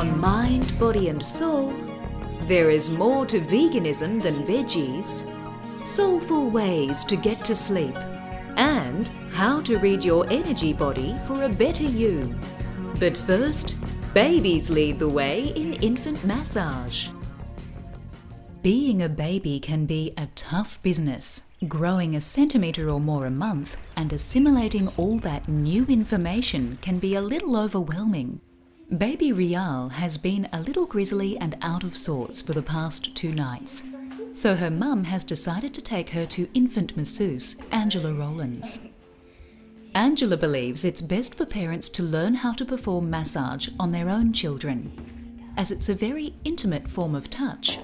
On Mind, Body and Soul, there is more to veganism than veggies, soulful ways to get to sleep, and how to read your energy body for a better you. But first, babies lead the way in infant massage. Being a baby can be a tough business, growing a centimetre or more a month and assimilating all that new information can be a little overwhelming. Baby Rial has been a little grizzly and out of sorts for the past 2 nights, so her mum has decided to take her to infant masseuse Angela Rowlands. Angela believes it's best for parents to learn how to perform massage on their own children, as it's a very intimate form of touch.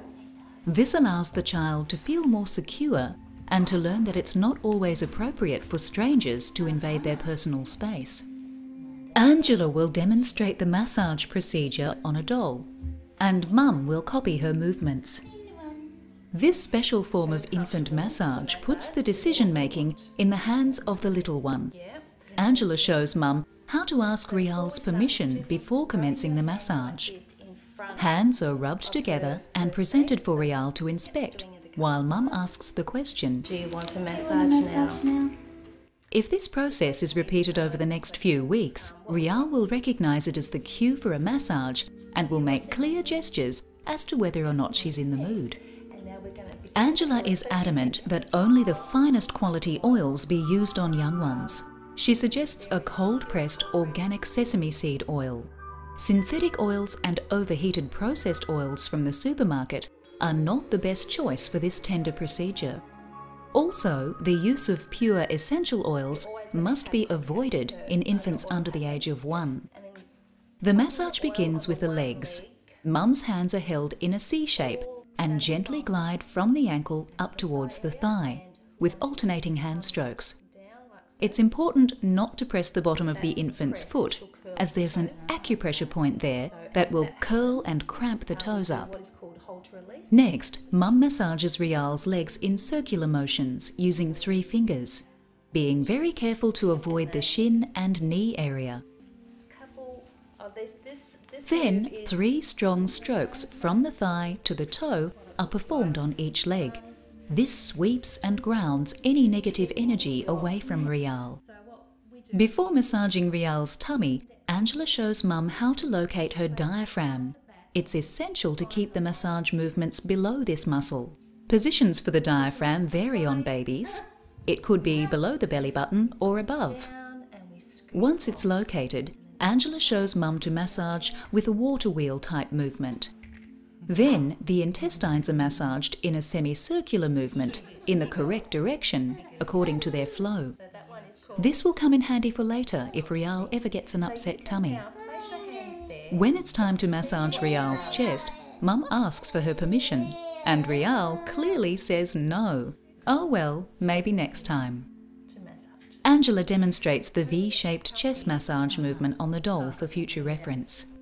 This allows the child to feel more secure and to learn that it's not always appropriate for strangers to invade their personal space. Angela will demonstrate the massage procedure on a doll, and Mum will copy her movements. This special form of infant massage puts the decision-making in the hands of the little one. Angela shows Mum how to ask Rial's permission before commencing the massage. Hands are rubbed together and presented for Rial to inspect, while Mum asks the question, "Do you want a massage now?" If this process is repeated over the next few weeks, Rial will recognise it as the cue for a massage and will make clear gestures as to whether or not she's in the mood. Angela is adamant that only the finest quality oils be used on young ones. She suggests a cold-pressed organic sesame seed oil. Synthetic oils and overheated processed oils from the supermarket are not the best choice for this tender procedure. Also, the use of pure essential oils must be avoided in infants under the age of 1. The massage begins with the legs. Mum's hands are held in a C shape and gently glide from the ankle up towards the thigh, with alternating hand strokes. It's important not to press the bottom of the infant's foot, as there's an acupressure point there that will curl and cramp the toes up. Next, Mum massages Rial's legs in circular motions using 3 fingers, being very careful to avoid the shin and knee area. Then 3 strong strokes from the thigh to the toe are performed on each leg. This sweeps and grounds any negative energy away from Rial. Before massaging Rial's tummy, Angela shows Mum how to locate her diaphragm. It's essential to keep the massage movements below this muscle. Positions for the diaphragm vary on babies. It could be below the belly button or above. Once it's located, Angela shows Mum to massage with a water wheel type movement. Then the intestines are massaged in a semicircular movement in the correct direction according to their flow. This will come in handy for later if Rial ever gets an upset tummy. When it's time to massage Rial's chest, Mum asks for her permission, and Rial clearly says no. Oh well, maybe next time. Angela demonstrates the V-shaped chest massage movement on the doll for future reference.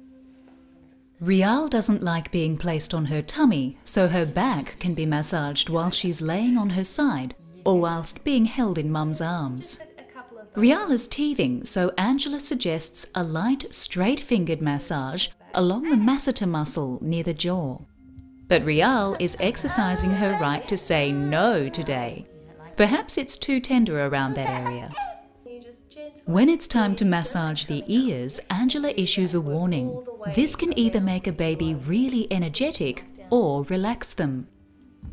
Rial doesn't like being placed on her tummy, so her back can be massaged while she's laying on her side or whilst being held in Mum's arms. Rial is teething, so Angela suggests a light, straight-fingered massage along the masseter muscle near the jaw. But Rial is exercising her right to say no today. Perhaps it's too tender around that area. When it's time to massage the ears, Angela issues a warning. This can either make a baby really energetic or relax them.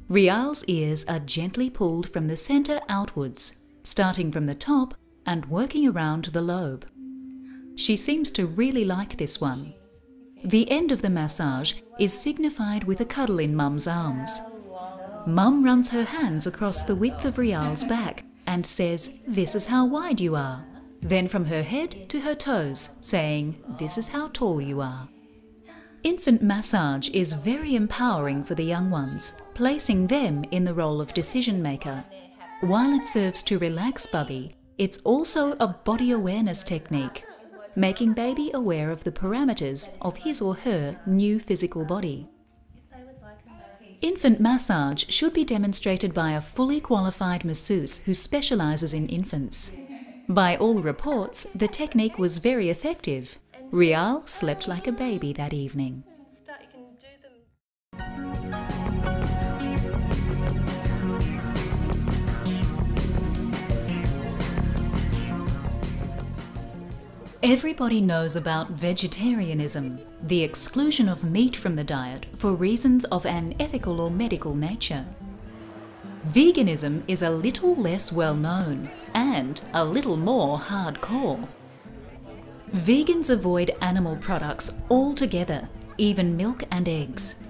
Rial's ears are gently pulled from the centre outwards, starting from the top and working around the lobe. She seems to really like this one. The end of the massage is signified with a cuddle in Mum's arms. Mum runs her hands across the width of Rial's back and says, "This is how wide you are." Then from her head to her toes, saying, "This is how tall you are." Infant massage is very empowering for the young ones, placing them in the role of decision maker. While it serves to relax Bubby, it's also a body awareness technique, making baby aware of the parameters of his or her new physical body. Infant massage should be demonstrated by a fully qualified masseuse who specialises in infants. By all reports, the technique was very effective. Rial slept like a baby that evening. Everybody knows about vegetarianism, the exclusion of meat from the diet for reasons of an ethical or medical nature. Veganism is a little less well known and a little more hardcore. Vegans avoid animal products altogether, even milk and eggs.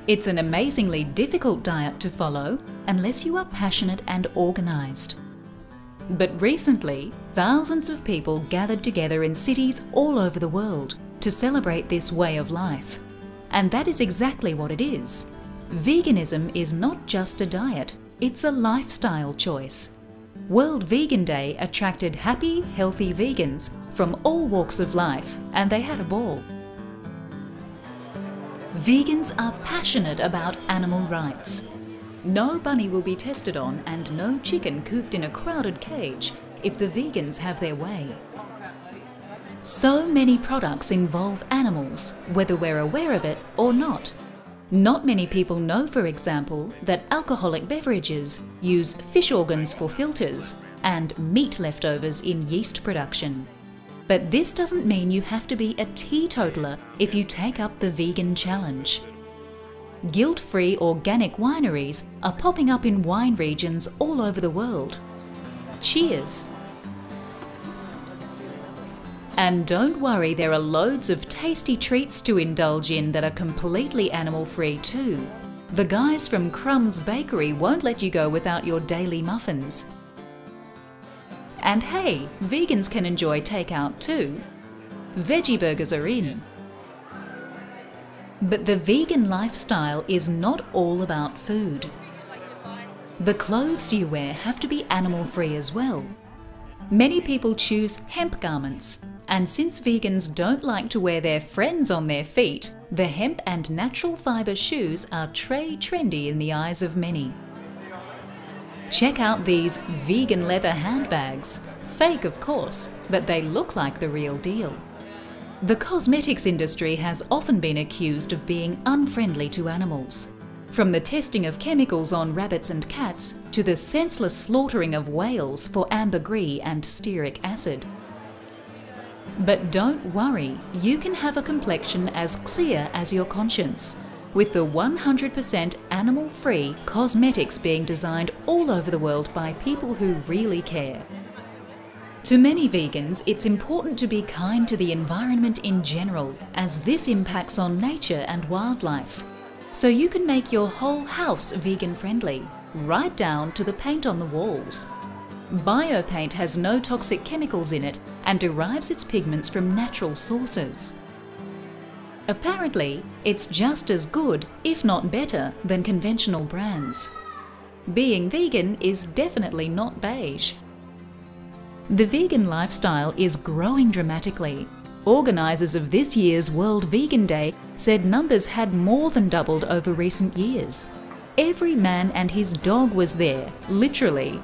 It's an amazingly difficult diet to follow unless you are passionate and organised. But recently, thousands of people gathered together in cities all over the world to celebrate this way of life. And that is exactly what it is. Veganism is not just a diet, it's a lifestyle choice. World Vegan Day attracted happy, healthy vegans from all walks of life, and they had a ball. Vegans are passionate about animal rights. No bunny will be tested on and no chicken cooped in a crowded cage if the vegans have their way. So many products involve animals, whether we're aware of it or not. Not many people know, for example, that alcoholic beverages use fish organs for filters and meat leftovers in yeast production. But this doesn't mean you have to be a teetotaler if you take up the vegan challenge. Guilt-free organic wineries are popping up in wine regions all over the world. Cheers! And don't worry, there are loads of tasty treats to indulge in that are completely animal-free too. The guys from Crumb's Bakery won't let you go without your daily muffins. And hey, vegans can enjoy takeout too. Veggie burgers are in. But the vegan lifestyle is not all about food. The clothes you wear have to be animal-free as well. Many people choose hemp garments, and since vegans don't like to wear their friends on their feet, the hemp and natural fibre shoes are trendy in the eyes of many. Check out these vegan leather handbags. Fake, of course, but they look like the real deal. The cosmetics industry has often been accused of being unfriendly to animals. From the testing of chemicals on rabbits and cats to the senseless slaughtering of whales for ambergris and stearic acid. But don't worry, you can have a complexion as clear as your conscience, with the 100% animal-free cosmetics being designed all over the world by people who really care. To many vegans, it's important to be kind to the environment in general, as this impacts on nature and wildlife. So you can make your whole house vegan-friendly, right down to the paint on the walls. Biopaint has no toxic chemicals in it and derives its pigments from natural sources. Apparently, it's just as good, if not better, than conventional brands. Being vegan is definitely not beige. The vegan lifestyle is growing dramatically. Organisers of this year's World Vegan Day said numbers had more than doubled over recent years. Every man and his dog was there, literally,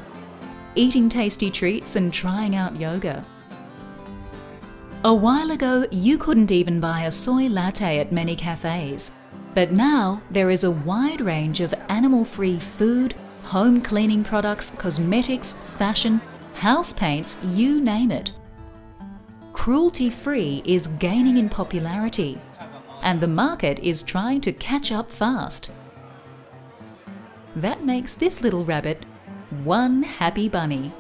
eating tasty treats and trying out yoga. A while ago, you couldn't even buy a soy latte at many cafes. But now, there is a wide range of animal-free food, home cleaning products, cosmetics, fashion, house paints, you name it. Cruelty-free is gaining in popularity, and the market is trying to catch up fast. That makes this little rabbit one happy bunny.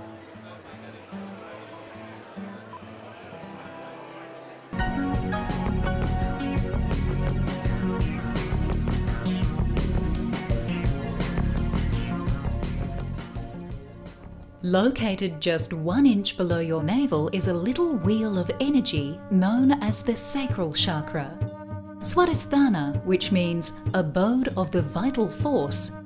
Located just 1 inch below your navel is a little wheel of energy known as the sacral chakra. Swadhisthana, which means abode of the vital force,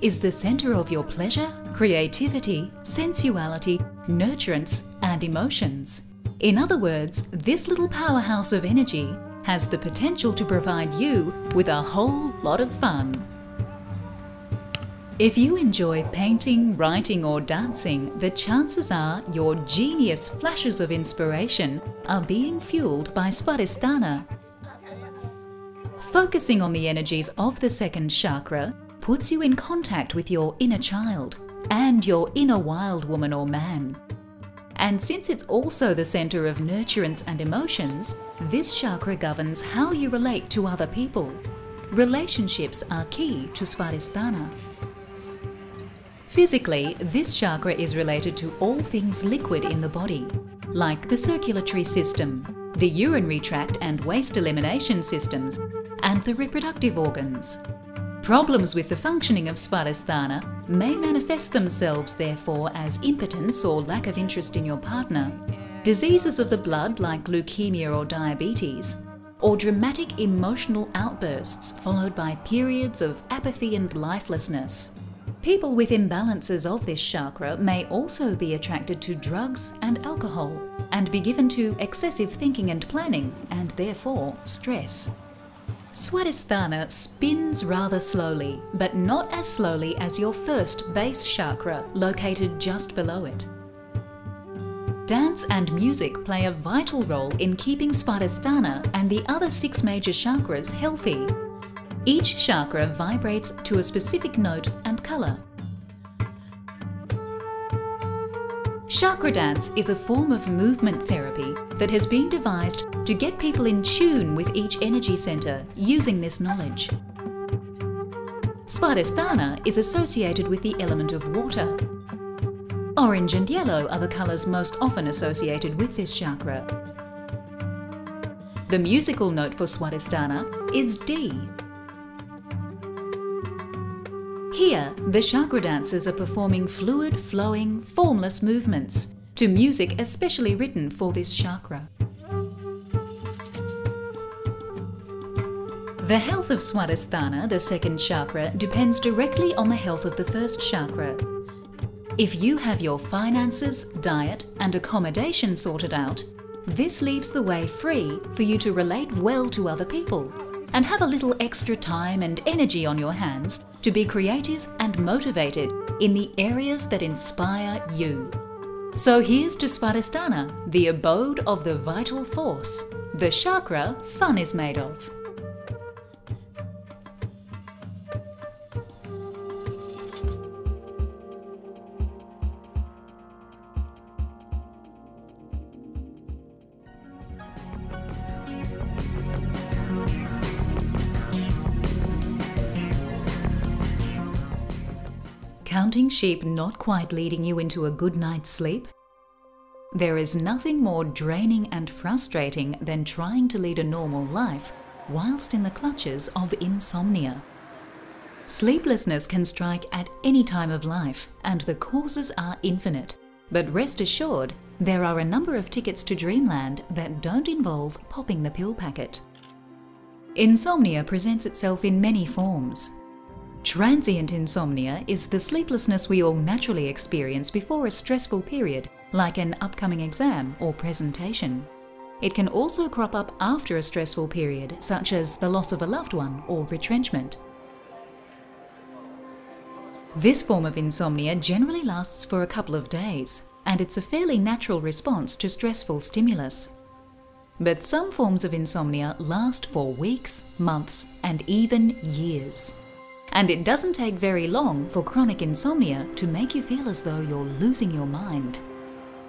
is the centre of your pleasure, creativity, sensuality, nurturance, and emotions. In other words, this little powerhouse of energy has the potential to provide you with a whole lot of fun. If you enjoy painting, writing, or dancing, the chances are your genius flashes of inspiration are being fueled by Svadhisthana. Focusing on the energies of the second chakra puts you in contact with your inner child and your inner wild woman or man. And since it's also the center of nurturance and emotions, this chakra governs how you relate to other people. Relationships are key to Svadhisthana. Physically, this chakra is related to all things liquid in the body, like the circulatory system, the urinary tract and waste elimination systems, and the reproductive organs. Problems with the functioning of Svadhisthana may manifest themselves therefore as impotence or lack of interest in your partner, diseases of the blood like leukemia or diabetes, or dramatic emotional outbursts followed by periods of apathy and lifelessness. People with imbalances of this chakra may also be attracted to drugs and alcohol and be given to excessive thinking and planning and therefore stress. Svadhisthana spins rather slowly, but not as slowly as your first base chakra located just below it. Dance and music play a vital role in keeping Svadhisthana and the other 6 major chakras healthy. Each chakra vibrates to a specific note and colour. Chakra dance is a form of movement therapy that has been devised to get people in tune with each energy centre using this knowledge. Svadhisthana is associated with the element of water. Orange and yellow are the colours most often associated with this chakra. The musical note for Svadhisthana is D. Here, the chakra dancers are performing fluid, flowing, formless movements to music especially written for this chakra. The health of Svadhisthana, the second chakra, depends directly on the health of the first chakra. If you have your finances, diet, and accommodation sorted out, this leaves the way free for you to relate well to other people and have a little extra time and energy on your hands to be creative and motivated in the areas that inspire you. So here's to Svadhisthana, the abode of the vital force, the chakra fun is made of. Counting sheep not quite leading you into a good night's sleep? There is nothing more draining and frustrating than trying to lead a normal life whilst in the clutches of insomnia. Sleeplessness can strike at any time of life, and the causes are infinite. But rest assured, there are a number of tickets to dreamland that don't involve popping the pill packet. Insomnia presents itself in many forms. Transient insomnia is the sleeplessness we all naturally experience before a stressful period, like an upcoming exam or presentation. It can also crop up after a stressful period, such as the loss of a loved one or retrenchment. This form of insomnia generally lasts for a couple of days, and it's a fairly natural response to stressful stimulus. But some forms of insomnia last for weeks, months, and even years. And it doesn't take very long for chronic insomnia to make you feel as though you're losing your mind.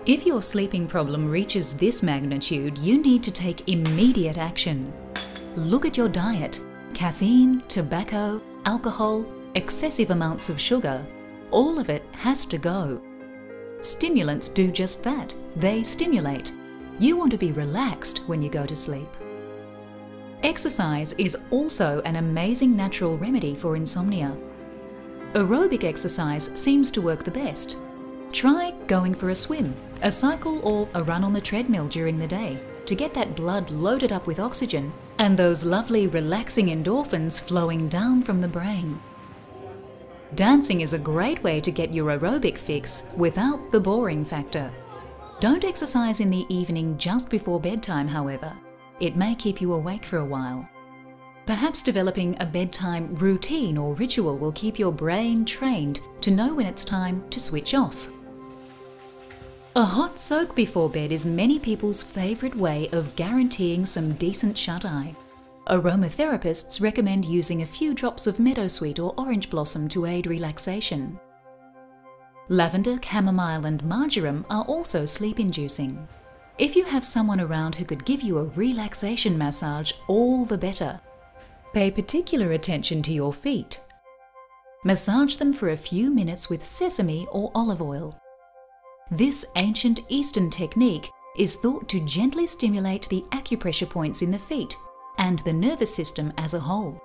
If your sleeping problem reaches this magnitude, you need to take immediate action. Look at your diet. Caffeine, tobacco, alcohol, excessive amounts of sugar, all of it has to go. Stimulants do just that. They stimulate. You want to be relaxed when you go to sleep. Exercise is also an amazing natural remedy for insomnia. Aerobic exercise seems to work the best. Try going for a swim, a cycle or a run on the treadmill during the day to get that blood loaded up with oxygen and those lovely relaxing endorphins flowing down from the brain. Dancing is a great way to get your aerobic fix without the boring factor. Don't exercise in the evening just before bedtime, however. It may keep you awake for a while. Perhaps developing a bedtime routine or ritual will keep your brain trained to know when it's time to switch off. A hot soak before bed is many people's favourite way of guaranteeing some decent shut-eye. Aromatherapists recommend using a few drops of meadowsweet or orange blossom to aid relaxation. Lavender, chamomile and marjoram are also sleep-inducing. If you have someone around who could give you a relaxation massage, all the better. Pay particular attention to your feet. Massage them for a few minutes with sesame or olive oil. This ancient Eastern technique is thought to gently stimulate the acupressure points in the feet and the nervous system as a whole.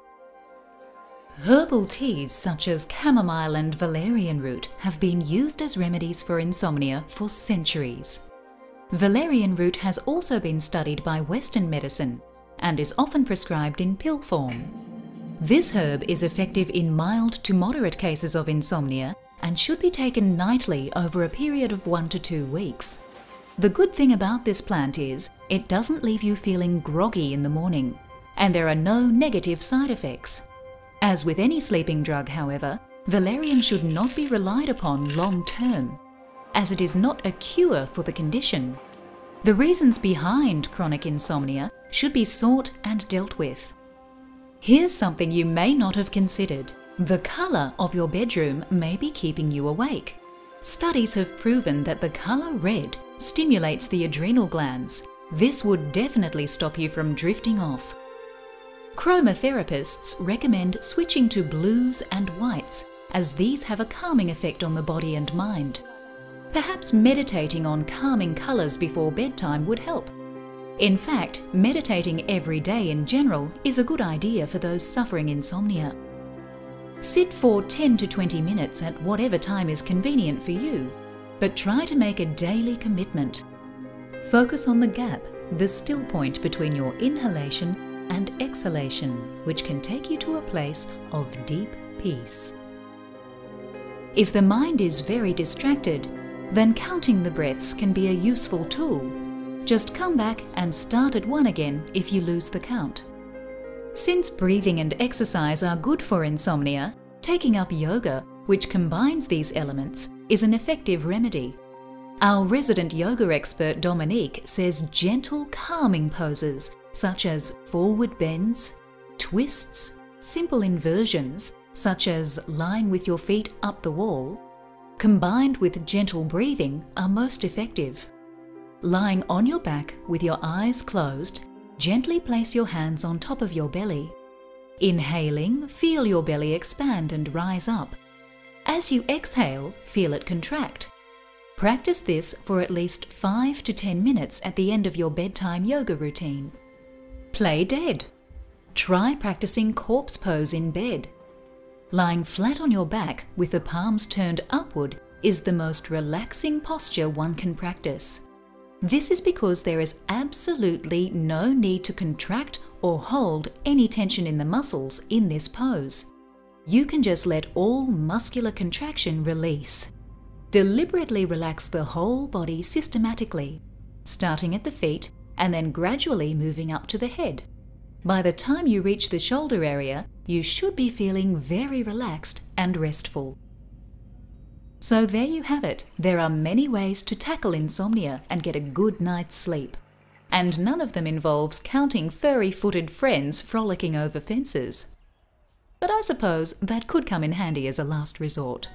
Herbal teas such as chamomile and valerian root have been used as remedies for insomnia for centuries. Valerian root has also been studied by Western medicine and is often prescribed in pill form. This herb is effective in mild to moderate cases of insomnia and should be taken nightly over a period of 1 to 2 weeks. The good thing about this plant is it doesn't leave you feeling groggy in the morning, and there are no negative side effects. As with any sleeping drug, however, valerian should not be relied upon long term, as it is not a cure for the condition. The reasons behind chronic insomnia should be sought and dealt with. Here's something you may not have considered. The colour of your bedroom may be keeping you awake. Studies have proven that the colour red stimulates the adrenal glands. This would definitely stop you from drifting off. Chromotherapists recommend switching to blues and whites, as these have a calming effect on the body and mind. Perhaps meditating on calming colours before bedtime would help. In fact, meditating every day in general is a good idea for those suffering insomnia. Sit for 10 to 20 minutes at whatever time is convenient for you, but try to make a daily commitment. Focus on the gap, the still point between your inhalation and exhalation, which can take you to a place of deep peace. If the mind is very distracted, then counting the breaths can be a useful tool. Just come back and start at 1 again if you lose the count. Since breathing and exercise are good for insomnia, taking up yoga, which combines these elements, is an effective remedy. Our resident yoga expert Dominique says gentle calming poses such as forward bends, twists, simple inversions such as lying with your feet up the wall, combined with gentle breathing are most effective. Lying on your back with your eyes closed, gently place your hands on top of your belly. Inhaling, feel your belly expand and rise up. As you exhale, feel it contract. Practice this for at least 5 to 10 minutes at the end of your bedtime yoga routine. Play dead. Try practicing corpse pose in bed. Lying flat on your back with the palms turned upward is the most relaxing posture one can practice. This is because there is absolutely no need to contract or hold any tension in the muscles in this pose. You can just let all muscular contraction release. Deliberately relax the whole body systematically, starting at the feet and then gradually moving up to the head. By the time you reach the shoulder area, you should be feeling very relaxed and restful. So there you have it. There are many ways to tackle insomnia and get a good night's sleep. And none of them involves counting furry-footed friends frolicking over fences. But I suppose that could come in handy as a last resort.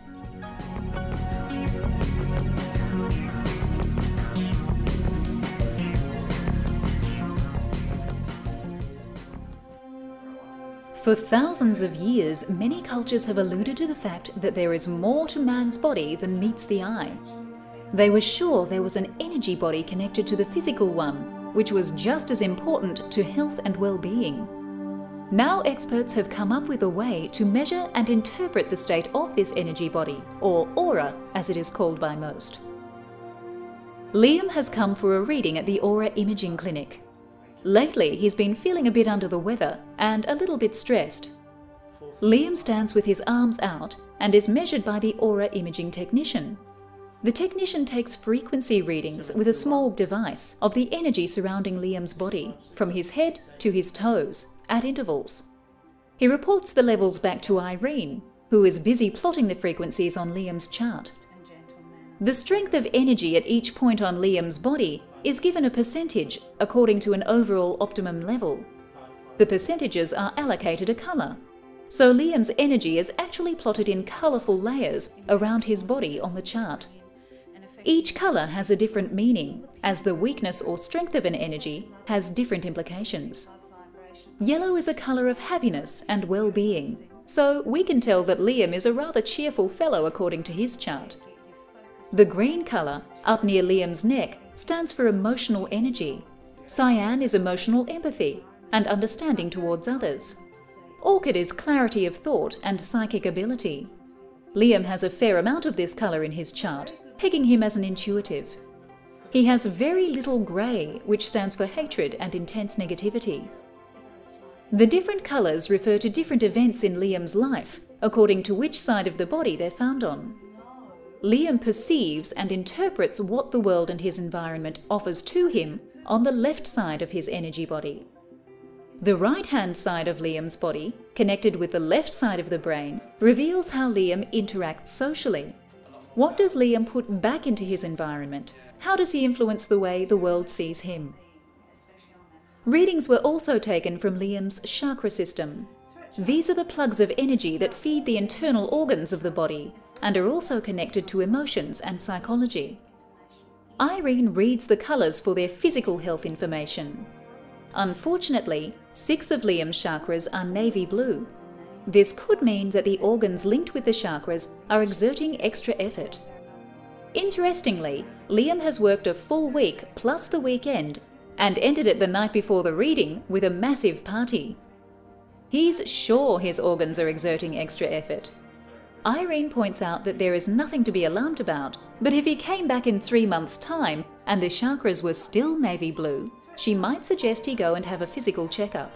For thousands of years, many cultures have alluded to the fact that there is more to man's body than meets the eye. They were sure there was an energy body connected to the physical one, which was just as important to health and well-being. Now experts have come up with a way to measure and interpret the state of this energy body, or aura as it is called by most. Liam has come for a reading at the Aura Imaging Clinic. Lately, he's been feeling a bit under the weather and a little bit stressed. Liam stands with his arms out and is measured by the Aura Imaging technician. The technician takes frequency readings with a small device of the energy surrounding Liam's body, from his head to his toes, at intervals. He reports the levels back to Irene, who is busy plotting the frequencies on Liam's chart. The strength of energy at each point on Liam's body is given a percentage according to an overall optimum level. The percentages are allocated a colour. So Liam's energy is actually plotted in colourful layers around his body on the chart. Each colour has a different meaning, as the weakness or strength of an energy has different implications. Yellow is a colour of happiness and well-being, so we can tell that Liam is a rather cheerful fellow according to his chart. The green colour, up near Liam's neck, stands for emotional energy. Cyan is emotional empathy and understanding towards others. Orchid is clarity of thought and psychic ability. Liam has a fair amount of this colour in his chart, pegging him as an intuitive. He has very little grey, which stands for hatred and intense negativity. The different colours refer to different events in Liam's life, according to which side of the body they're found on. Liam perceives and interprets what the world and his environment offers to him on the left side of his energy body. The right-hand side of Liam's body, connected with the left side of the brain, reveals how Liam interacts socially. What does Liam put back into his environment? How does he influence the way the world sees him? Readings were also taken from Liam's chakra system. These are the plugs of energy that feed the internal organs of the body and are also connected to emotions and psychology. Irene reads the colours for their physical health information. Unfortunately, 6 of Liam's chakras are navy blue. This could mean that the organs linked with the chakras are exerting extra effort. Interestingly, Liam has worked a full week plus the weekend and ended it the night before the reading with a massive party. He's sure his organs are exerting extra effort. Irene points out that there is nothing to be alarmed about, but if he came back in 3 months' time and the chakras were still navy blue, she might suggest he go and have a physical checkup.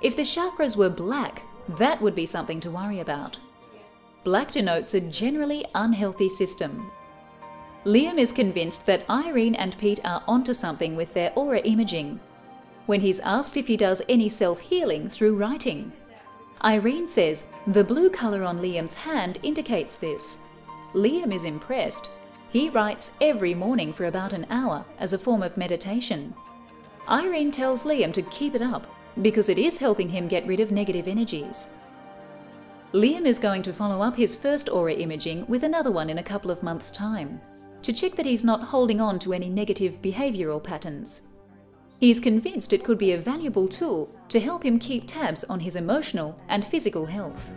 If the chakras were black, that would be something to worry about. Black denotes a generally unhealthy system. Liam is convinced that Irene and Pete are onto something with their aura imaging, when he's asked if he does any self-healing through writing. Irene says the blue colour on Liam's hand indicates this. Liam is impressed. He writes every morning for about an hour as a form of meditation. Irene tells Liam to keep it up because it is helping him get rid of negative energies. Liam is going to follow up his first aura imaging with another one in a couple of months' time, to check that he's not holding on to any negative behavioural patterns. He's convinced it could be a valuable tool to help him keep tabs on his emotional and physical health.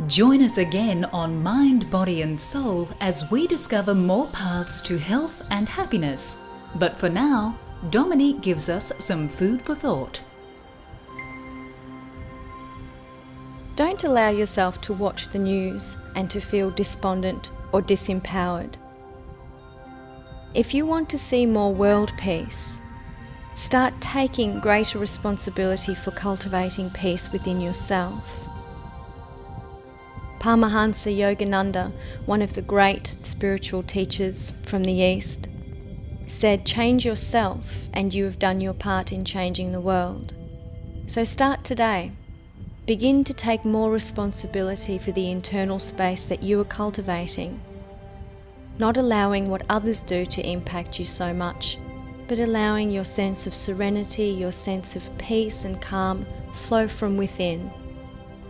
Join us again on Mind, Body and Soul as we discover more paths to health and happiness. But for now, Dominique gives us some food for thought. Don't allow yourself to watch the news and to feel despondent or disempowered. If you want to see more world peace, start taking greater responsibility for cultivating peace within yourself. Paramahansa Yogananda, one of the great spiritual teachers from the East, said, "Change yourself and you have done your part in changing the world." So start today. Begin to take more responsibility for the internal space that you are cultivating, not allowing what others do to impact you so much, but allowing your sense of serenity, your sense of peace and calm flow from within,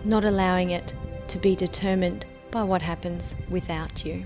not allowing it to be determined by what happens without you.